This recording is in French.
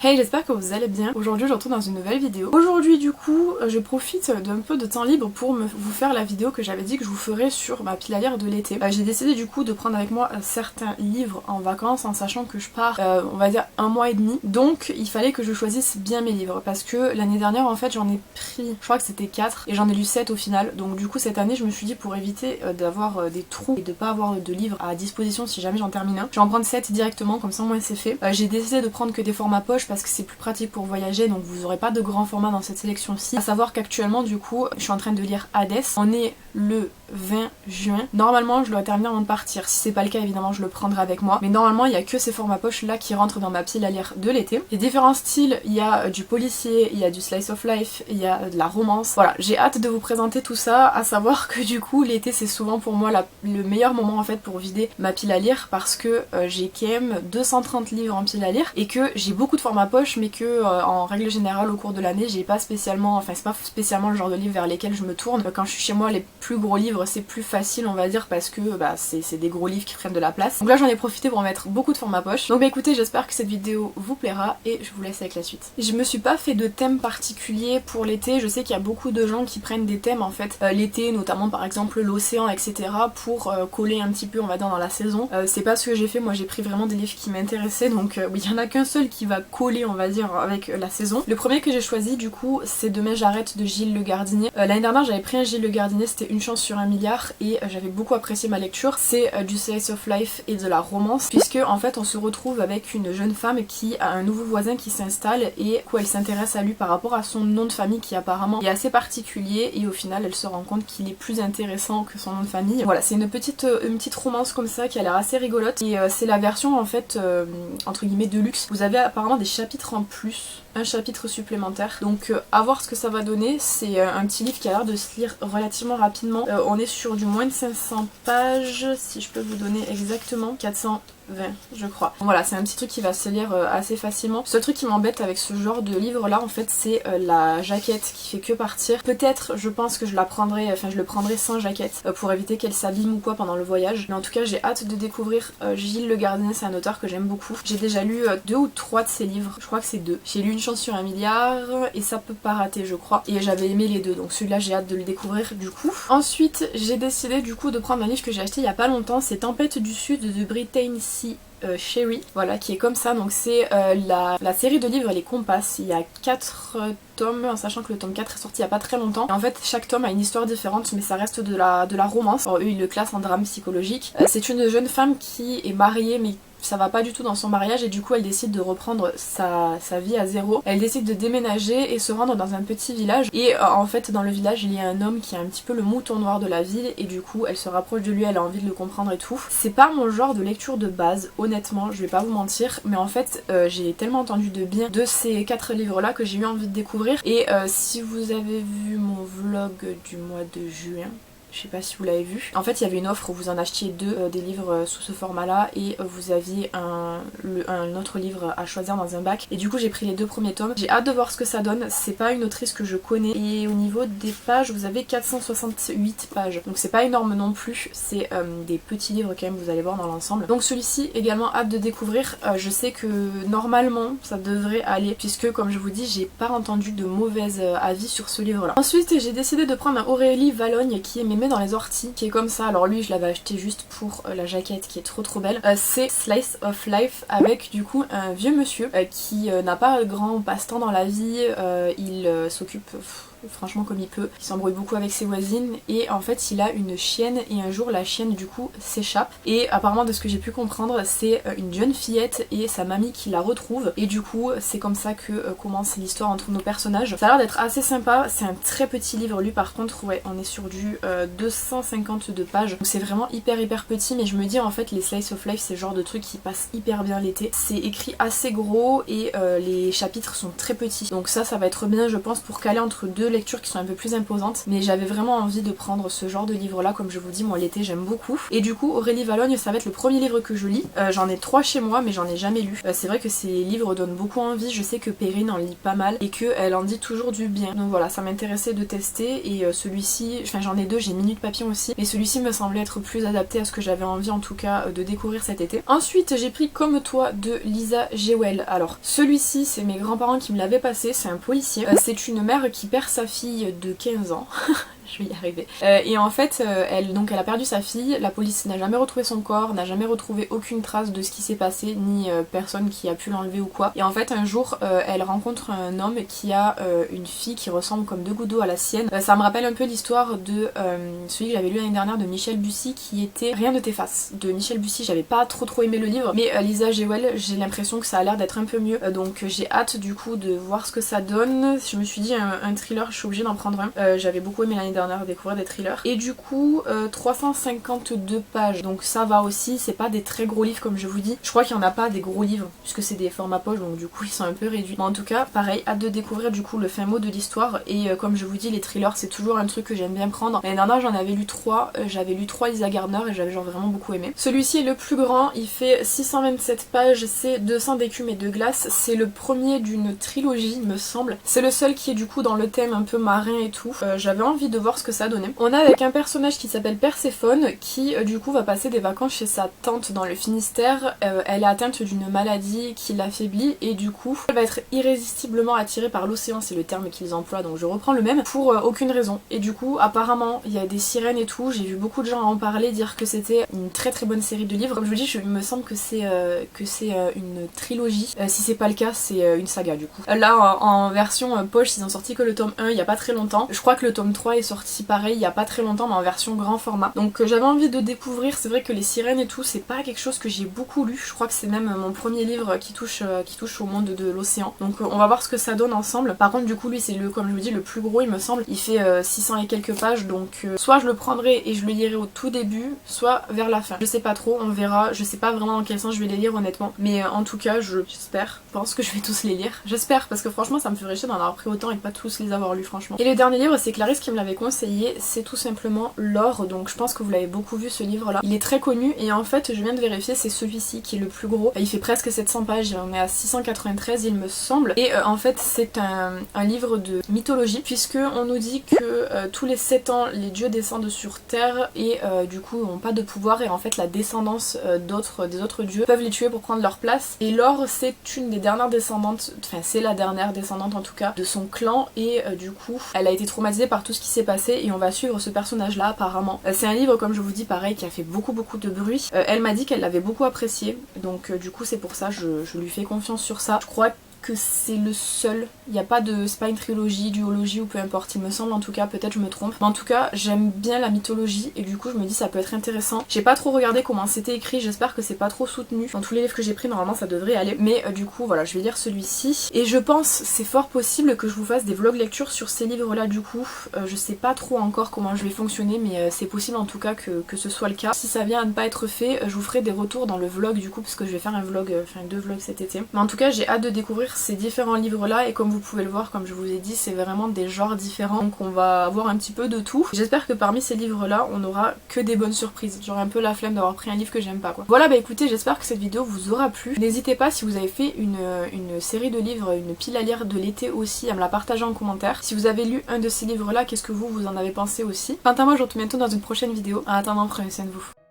Hey, j'espère que vous allez bien. Aujourd'hui je retrouve dans une nouvelle vidéo. Aujourd'hui du coup je profite d'un peu de temps libre pour vous faire la vidéo que j'avais dit que je vous ferais sur ma pile à lire de l'été. J'ai décidé du coup de prendre avec moi certains livres en vacances en sachant que je pars on va dire 1 mois et demi. Donc il fallait que je choisisse bien mes livres parce que l'année dernière en fait j'en ai pris, je crois que c'était 4 et j'en ai lu 7 au final. Donc du coup cette année je me suis dit pour éviter d'avoir des trous et de pas avoir de livres à disposition si jamais j'en termine un, je vais en prendre 7 directement comme ça au moins c'est fait. J'ai décidé de prendre que des formats poche parce que c'est plus pratique pour voyager, donc vous aurez pas de grand format dans cette sélection-ci. À savoir qu'actuellement du coup je suis en train de lire Hades. On est le 20 juin. Normalement je dois terminer avant de partir. Si c'est pas le cas évidemment je le prendrai avec moi. Mais normalement il y a que ces formats poche là qui rentrent dans ma pile à lire de l'été. Il y a différents styles, il y a du policier, il y a du slice of life, il y a de la romance. Voilà, j'ai hâte de vous présenter tout ça. À savoir que du coup l'été c'est souvent pour moi le meilleur moment en fait pour vider ma pile à lire parce que j'ai quand même 230 livres en pile à lire et que j'ai beaucoup de formats poche mais que en règle générale au cours de l'année j'ai pas spécialement, enfin c'est pas spécialement le genre de livre vers lesquels je me tourne. Quand je suis chez moi les plus gros livres c'est plus facile on va dire parce que c'est des gros livres qui prennent de la place. Donc là j'en ai profité pour mettre beaucoup de formats poche. Donc écoutez, j'espère que cette vidéo vous plaira et je vous laisse avec la suite. Je me suis pas fait de thème particulier pour l'été. Je sais qu'il y a beaucoup de gens qui prennent des thèmes en fait l'été, notamment par exemple l'océan etc. pour coller un petit peu on va dire dans la saison. C'est pas ce que j'ai fait, moi j'ai pris vraiment des livres qui m'intéressaient donc il y en a qu'un seul qui va coller on va dire avec la saison. Le premier que j'ai choisi du coup c'est Demain j'arrête de Gilles Le Gardinier. L'année dernière j'avais pris un Gilles Le Gardinier, c'était Une chance sur 1 milliard et j'avais beaucoup apprécié ma lecture. C'est du slice of life et de la romance puisque en fait on se retrouve avec une jeune femme qui a un nouveau voisin qui s'installe et quoi elle s'intéresse à lui par rapport à son nom de famille qui apparemment est assez particulier et au final elle se rend compte qu'il est plus intéressant que son nom de famille. Voilà, c'est une petite romance comme ça qui a l'air assez rigolote et c'est la version en fait entre guillemets de luxe. Vous avez apparemment des chapitres en plus, un chapitre supplémentaire, donc à voir ce que ça va donner. C'est un petit livre qui a l'air de se lire relativement rapidement. On est sur du moins de 500 pages, si je peux vous donner exactement, 420 je crois. Bon, voilà, c'est un petit truc qui va se lire assez facilement. Le seul truc qui m'embête avec ce genre de livre là en fait c'est la jaquette qui fait que partir. Peut-être je pense que je la prendrai, enfin je le prendrai sans jaquette pour éviter qu'elle s'abîme ou quoi pendant le voyage. Mais en tout cas j'ai hâte de découvrir Gilles Le Gardinier, c'est un auteur que j'aime beaucoup. J'ai déjà lu 2 ou 3 de ses livres, je crois que c'est 2. J'ai lu Une chance sur 1 milliard et Ça peut pas rater je crois. Et j'avais aimé les deux donc celui-là j'ai hâte de le découvrir du coup. Ensuite j'ai décidé du coup de prendre un livre que j'ai acheté il y a pas longtemps, c'est Tempête du Sud de Brittany Sherry, voilà, qui est comme ça. Donc c'est la série de livres Les Compasses. Il y a 4 tomes, en sachant que le tome 4 est sorti il y a pas très longtemps. Et en fait chaque tome a une histoire différente mais ça reste de la romance. Alors eux ils le classent en drame psychologique. C'est une jeune femme qui est mariée mais ça va pas du tout dans son mariage et du coup elle décide de reprendre sa vie à zéro. Elle décide de déménager et se rendre dans un petit village et en fait dans le village il y a un homme qui est un petit peu le mouton noir de la ville et du coup elle se rapproche de lui, elle a envie de le comprendre et tout. C'est pas mon genre de lecture de base honnêtement, je vais pas vous mentir, mais en fait j'ai tellement entendu de bien de ces 4 livres là que j'ai eu envie de découvrir et si vous avez vu mon vlog du mois de juin, je sais pas si vous l'avez vu. En fait il y avait une offre où vous en achetiez 2 des livres sous ce format là et vous aviez un autre livre à choisir dans un bac. Et du coup j'ai pris les 2 premiers tomes. J'ai hâte de voir ce que ça donne. C'est pas une autrice que je connais. Et au niveau des pages vous avez 468 pages. Donc c'est pas énorme non plus. C'est des petits livres quand même, vous allez voir dans l'ensemble. Donc celui-ci également hâte de découvrir. Je sais que normalement ça devrait aller puisque comme je vous dis j'ai pas entendu de mauvais avis sur ce livre là. Ensuite j'ai décidé de prendre un Aurélie Valogne qui est dans les orties, qui est comme ça. Alors lui je l'avais acheté juste pour la jaquette qui est trop belle. C'est Slice of Life avec du coup un vieux monsieur qui n'a pas grand passe-temps dans la vie. Il s'occupe franchement comme il peut, il s'embrouille beaucoup avec ses voisines et en fait il a une chienne et un jour la chienne du coup s'échappe et apparemment de ce que j'ai pu comprendre c'est une jeune fillette et sa mamie qui la retrouve et du coup c'est comme ça que commence l'histoire entre nos personnages. Ça a l'air d'être assez sympa, c'est un très petit livre lui par contre, ouais on est sur du 252 pages donc c'est vraiment hyper petit mais je me dis en fait les slice of life c'est le genre de truc qui passe hyper bien l'été. C'est écrit assez gros et les chapitres sont très petits donc ça va être bien je pense pour caler entre 2 lecture qui sont un peu plus imposantes, mais j'avais vraiment envie de prendre ce genre de livre là. Comme je vous dis, moi l'été j'aime beaucoup. Et du coup Aurélie Valognes, ça va être le premier livre que je lis. J'en ai 3 chez moi mais j'en ai jamais lu. C'est vrai que ces livres donnent beaucoup envie, je sais que Perrine en lit pas mal et qu'elle en dit toujours du bien. Donc voilà, ça m'intéressait de tester et celui-ci, enfin j'en ai 2, j'ai Minute Papillon aussi, mais celui-ci me semblait être plus adapté à ce que j'avais envie en tout cas de découvrir cet été. Ensuite j'ai pris Comme toi de Lisa Jewell. Alors celui-ci c'est mes grands-parents qui me l'avaient passé, c'est un policier. C'est une mère qui perd sa fille de 15 ans. Je vais y arriver. Et en fait, elle a perdu sa fille, la police n'a jamais retrouvé son corps, n'a jamais retrouvé aucune trace de ce qui s'est passé, ni personne qui a pu l'enlever ou quoi. Et en fait, un jour, elle rencontre un homme qui a une fille qui ressemble comme 2 gouttes d'eau à la sienne. Ça me rappelle un peu l'histoire de celui que j'avais lu l'année dernière de Michel Bussy qui était Rien ne t'efface. De Michel Bussy, j'avais pas trop aimé le livre, mais Lisa Jewell, j'ai l'impression que ça a l'air d'être un peu mieux. Donc j'ai hâte du coup de voir ce que ça donne. Je me suis dit un thriller, je suis obligée d'en prendre un. J'avais beaucoup aimé l'année dernière découvrir des thrillers. Et du coup 352 pages, donc ça va aussi, c'est pas des très gros livres comme je vous dis. Je crois qu'il y en a pas des gros livres puisque c'est des formats poche, donc du coup ils sont un peu réduits. Mais en tout cas pareil, hâte de découvrir du coup le fin mot de l'histoire. Et comme je vous dis, les thrillers c'est toujours un truc que j'aime bien prendre. L'année dernière j'en avais lu 3, j'avais lu 3 Lisa Gardner et j'avais genre vraiment beaucoup aimé. Celui-ci est le plus grand, il fait 627 pages, c'est 200 d'écume et de glace. C'est le premier d'une trilogie il me semble. C'est le seul qui est du coup dans le thème un peu marin et tout. J'avais envie de voir ce que ça donnait. On a avec un personnage qui s'appelle Perséphone qui du coup va passer des vacances chez sa tante dans le Finistère. Elle est atteinte d'une maladie qui l'affaiblit et du coup elle va être irrésistiblement attirée par l'océan, c'est le terme qu'ils emploient donc je reprends le même, pour aucune raison. Et du coup apparemment il y a des sirènes et tout, j'ai vu beaucoup de gens en parler, dire que c'était une très bonne série de livres. Comme je vous dis, il me semble que c'est une trilogie. Si c'est pas le cas, c'est une saga du coup. Là en version poche ils ont sorti que le tome 1 il y a pas très longtemps. Je crois que le tome 3 est sorti pareil il y a pas très longtemps mais en version grand format. Donc j'avais envie de découvrir, c'est vrai que les sirènes et tout c'est pas quelque chose que j'ai beaucoup lu. Je crois que c'est même mon premier livre qui touche au monde de l'océan. Donc on va voir ce que ça donne ensemble. Par contre du coup lui c'est comme je vous dis le plus gros il me semble. Il fait 600 et quelques pages donc soit je le prendrai et je le lirai au tout début, soit vers la fin. Je sais pas trop, on verra. Je sais pas vraiment dans quel sens je vais les lire honnêtement. Mais en tout cas j'espère, je pense que je vais tous les lire. J'espère parce que franchement ça me ferait chier d'en avoir pris autant et pas tous les avoir lus franchement. Et le dernier livre c'est Clarisse qui me l'avait conseillé, c'est tout simplement L'Or, donc je pense que vous l'avez beaucoup vu ce livre là. Il est très connu et en fait je viens de vérifier, c'est celui-ci qui est le plus gros. Il fait presque 700 pages, on est à 693 il me semble. Et en fait c'est un livre de mythologie puisque on nous dit que tous les 7 ans les dieux descendent sur terre et du coup n'ont pas de pouvoir et en fait la descendance des autres dieux peuvent les tuer pour prendre leur place. Et L'Or c'est une des dernières descendantes, enfin c'est la dernière descendante en tout cas de son clan et du coup elle a été traumatisée par tout ce qui s'est passé et on va suivre ce personnage là apparemment. C'est un livre comme je vous dis pareil qui a fait beaucoup de bruit. Elle m'a dit qu'elle l'avait beaucoup apprécié donc du coup c'est pour ça je lui fais confiance sur ça. Je crois que c'est le seul, il n'y a pas de, c'est pas une trilogie, duologie ou peu importe, il me semble en tout cas, peut-être je me trompe, mais en tout cas j'aime bien la mythologie et du coup je me dis ça peut être intéressant. J'ai pas trop regardé comment c'était écrit, j'espère que c'est pas trop soutenu, dans tous les livres que j'ai pris normalement ça devrait aller, mais du coup voilà je vais lire celui-ci et je pense c'est fort possible que je vous fasse des vlogs lecture sur ces livres là du coup. Je sais pas trop encore comment je vais fonctionner mais c'est possible en tout cas que ce soit le cas. Si ça vient à ne pas être fait, je vous ferai des retours dans le vlog du coup parce que je vais faire un vlog, enfin 2 vlogs cet été, mais en tout cas j'ai hâte de découvrir ces différents livres là et comme vous pouvez le voir, comme je vous ai dit, c'est vraiment des genres différents donc on va avoir un petit peu de tout. J'espère que parmi ces livres là on aura que des bonnes surprises, j'aurai un peu la flemme d'avoir pris un livre que j'aime pas quoi. Voilà bah écoutez, j'espère que cette vidéo vous aura plu. N'hésitez pas si vous avez fait une série de livres, une pile à lire de l'été aussi, à me la partager en commentaire. Si vous avez lu un de ces livres là, qu'est-ce que vous en avez pensé aussi. Quant à moi je vous retrouve bientôt dans une prochaine vidéo. En attendant, prenez soin de vous.